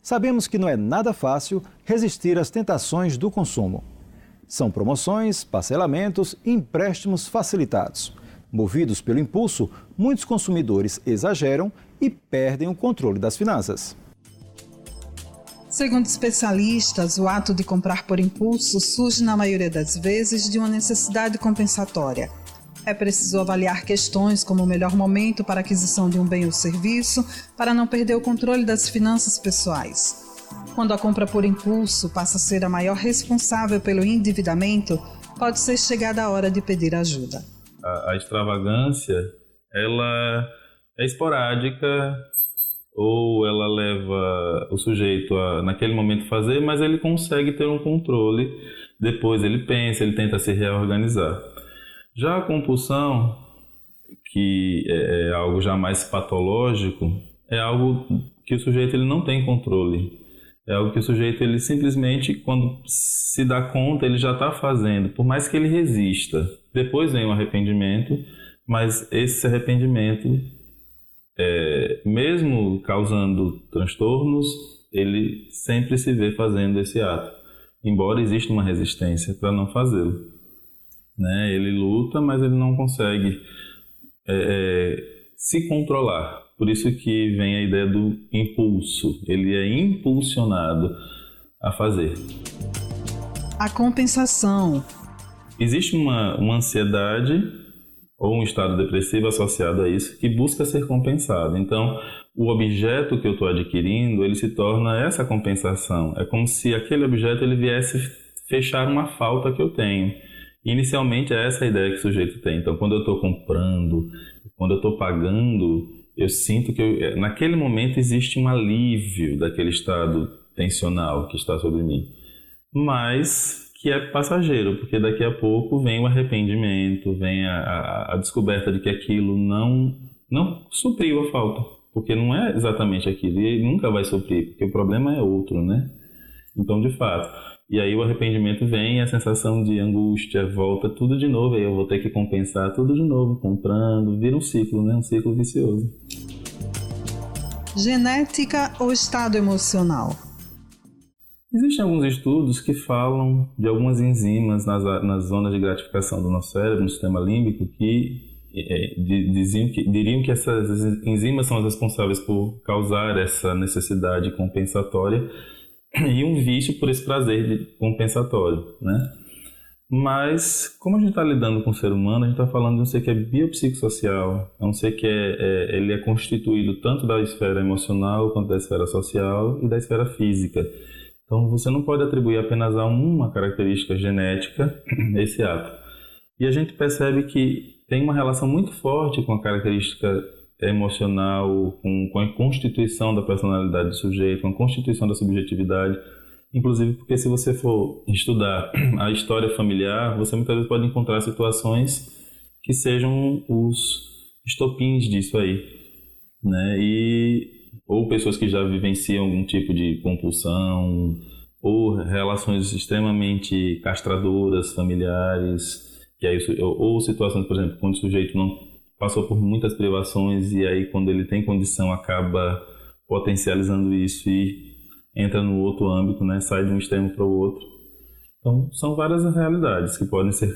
sabemos que não é nada fácil resistir às tentações do consumo. São promoções, parcelamentos e empréstimos facilitados. Movidos pelo impulso, muitos consumidores exageram e perdem o controle das finanças. Segundo especialistas, o ato de comprar por impulso surge na maioria das vezes de uma necessidade compensatória. É preciso avaliar questões como o melhor momento para a aquisição de um bem ou serviço, para não perder o controle das finanças pessoais. Quando a compra por impulso passa a ser a maior responsável pelo endividamento, pode ser chegada a hora de pedir ajuda. A extravagância, ela é esporádica, ou ela leva o sujeito a, naquele momento, fazer, mas ele consegue ter um controle. Depois ele pensa, ele tenta se reorganizar. Já a compulsão, que é algo já mais patológico, é algo que o sujeito ele não tem controle. É algo que o sujeito ele simplesmente, quando se dá conta, ele já está fazendo, por mais que ele resista. Depois vem o arrependimento, mas esse arrependimento, mesmo causando transtornos, ele sempre se vê fazendo esse ato, embora exista uma resistência para não fazê-lo. Ele luta, mas ele não consegue se controlar. Por isso que vem a ideia do impulso. Ele é impulsionado a fazer. A compensação. Existe uma ansiedade ou um estado depressivo associado a isso que busca ser compensado. Então, o objeto que eu estou adquirindo, ele se torna essa compensação. É como se aquele objeto ele viesse fechar uma falta que eu tenho. Inicialmente é essa a ideia que o sujeito tem. Então, quando eu estou comprando, quando eu estou pagando, eu sinto que naquele momento existe um alívio daquele estado tensional que está sobre mim. Mas que é passageiro, porque daqui a pouco vem o arrependimento, vem a descoberta de que aquilo não supriu a falta. Porque não é exatamente aquilo, e nunca vai suprir, porque o problema é outro, né? Então, de fato... E aí o arrependimento vem, a sensação de angústia, volta tudo de novo, aí eu vou ter que compensar tudo de novo, comprando, vira um ciclo, né? Um ciclo vicioso. Genética ou estado emocional? Existem alguns estudos que falam de algumas enzimas nas zonas de gratificação do nosso cérebro, no sistema límbico, que diriam que essas enzimas são as responsáveis por causar essa necessidade compensatória e um vício por esse prazer compensatório, né? Mas, como a gente está lidando com o ser humano, a gente está falando de um ser que é biopsicossocial, é um ser que ele é constituído tanto da esfera emocional quanto da esfera social e da esfera física. Então, você não pode atribuir apenas a uma característica genética esse ato. E a gente percebe que tem uma relação muito forte com a característica emocional, com a constituição da personalidade do sujeito, com a constituição da subjetividade. Inclusive porque se você for estudar a história familiar, você muitas vezes pode encontrar situações que sejam os estopins disso aí, né? Ou pessoas que já vivenciam algum tipo de compulsão, ou relações extremamente castradoras familiares, que aí, ou situações, por exemplo, quando o sujeito não passou por muitas privações e aí quando ele tem condição acaba potencializando isso e entra no outro âmbito, né? Sai de um extremo para o outro. Então, são várias realidades que podem ser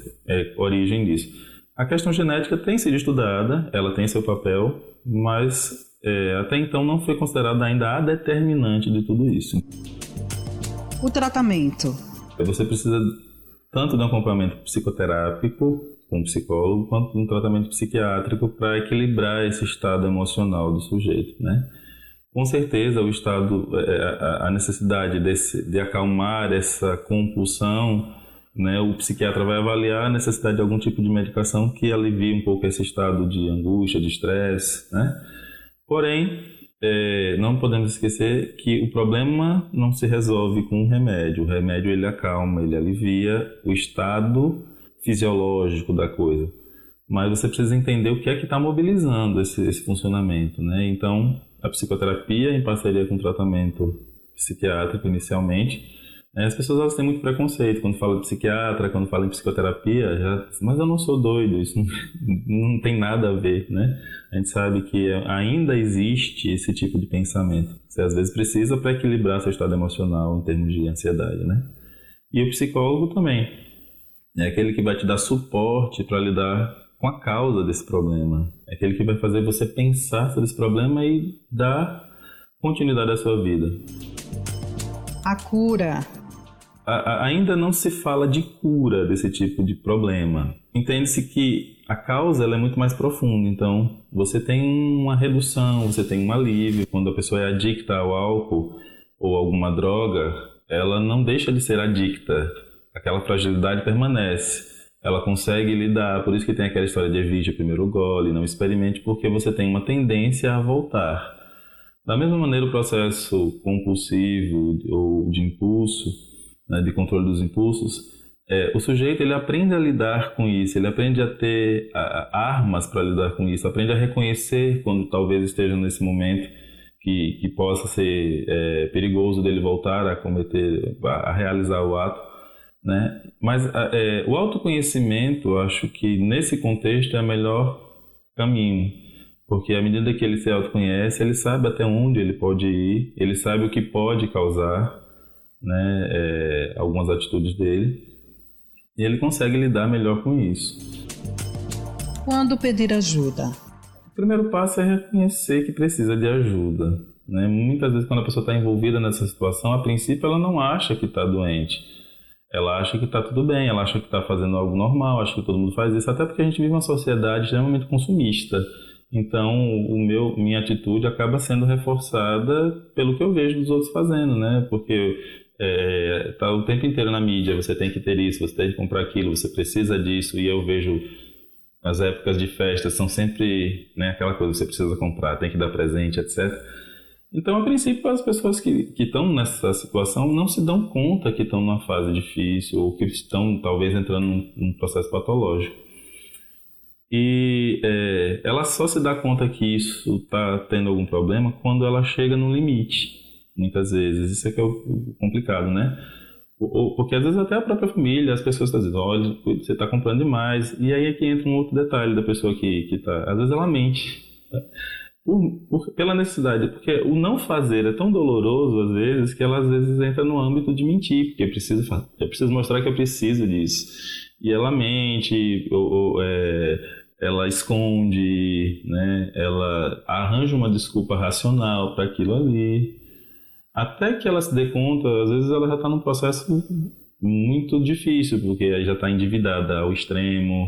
origem disso. A questão genética tem sido estudada, ela tem seu papel, mas até então não foi considerada ainda a determinante de tudo isso. O tratamento. Você precisa tanto de um acompanhamento psicoterápico com um psicólogo, quanto de um tratamento psiquiátrico para equilibrar esse estado emocional do sujeito, né? Com certeza, o estado, a necessidade de acalmar essa compulsão, né? O psiquiatra vai avaliar a necessidade de algum tipo de medicação que alivie um pouco esse estado de angústia, de estresse, né? Porém, não podemos esquecer que o problema não se resolve com um remédio. O remédio ele acalma, ele alivia o estado fisiológico da coisa. Mas você precisa entender o que é que está mobilizando esse funcionamento, né? Então, a psicoterapia, em parceria com o tratamento psiquiátrico inicialmente, As pessoas elas têm muito preconceito quando falam de psiquiatra, quando falam em psicoterapia, mas eu não sou doido, isso não tem nada a ver, né? A gente sabe que ainda existe esse tipo de pensamento. Você às vezes precisa para equilibrar seu estado emocional em termos de ansiedade, né? E o psicólogo também. É aquele que vai te dar suporte para lidar com a causa desse problema. É aquele que vai fazer você pensar sobre esse problema e dar continuidade à sua vida. A cura. Ainda não se fala de cura desse tipo de problema. Entende-se que a causa ela é muito mais profunda. Então, você tem uma redução, você tem um alívio. Quando a pessoa é adicta ao álcool ou alguma droga, ela não deixa de ser adicta. Aquela fragilidade permanece. Ela consegue lidar. Por isso que tem aquela história de evite o primeiro gole, não experimente, porque você tem uma tendência a voltar. Da mesma maneira, o processo compulsivo ou de impulso, né, de controle dos impulsos, o sujeito ele aprende a lidar com isso, ele aprende a ter armas para lidar com isso, aprende a reconhecer quando talvez esteja nesse momento que possa ser perigoso dele voltar a cometer, a realizar o ato, né? Mas o autoconhecimento, eu acho que nesse contexto é o melhor caminho, porque à medida que ele se autoconhece, ele sabe até onde ele pode ir, ele sabe o que pode causar, né, algumas atitudes dele, e ele consegue lidar melhor com isso. Quando pedir ajuda? O primeiro passo é reconhecer que precisa de ajuda, né? Muitas vezes quando a pessoa está envolvida nessa situação, a princípio ela não acha que está doente, ela acha que está tudo bem, ela acha que está fazendo algo normal, acha que todo mundo faz isso, até porque a gente vive uma sociedade extremamente consumista. Então, minha atitude acaba sendo reforçada pelo que eu vejo dos outros fazendo, né? Porque tá o tempo inteiro na mídia, você tem que ter isso, você tem que comprar aquilo, você precisa disso, e eu vejo as épocas de festa são sempre, né, aquela coisa, você precisa comprar, tem que dar presente, etc. Então, a princípio, as pessoas que estão nessa situação não se dão conta que estão numa fase difícil ou que estão, talvez, entrando num processo patológico. E ela só se dá conta que isso está tendo algum problema quando ela chega no limite, muitas vezes. Isso é que é o complicado, né? Porque às vezes até a própria família, as pessoas estão dizendo, olha, você está comprando demais. E aí é que entra um outro detalhe da pessoa que está... Às vezes ela mente, pela necessidade, porque o não fazer é tão doloroso às vezes que ela às vezes entra no âmbito de mentir, porque eu preciso mostrar que eu preciso disso. E ela mente, ela esconde, né? Ela arranja uma desculpa racional para aquilo ali. Até que ela se dê conta, às vezes ela já está num processo muito difícil, porque aí já está endividada ao extremo,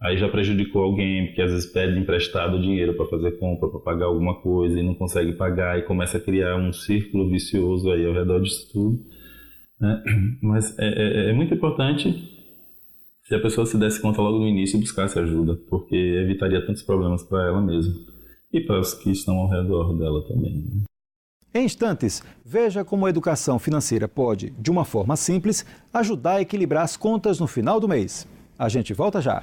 aí já prejudicou alguém, porque às vezes pede emprestado dinheiro para fazer compra, para pagar alguma coisa e não consegue pagar, e começa a criar um círculo vicioso aí ao redor disso tudo, né? Mas é muito importante se a pessoa se desse conta logo no início e buscasse ajuda, porque evitaria tantos problemas para ela mesma e para os que estão ao redor dela também, né? Em instantes, veja como a educação financeira pode, de uma forma simples, ajudar a equilibrar as contas no final do mês. A gente volta já.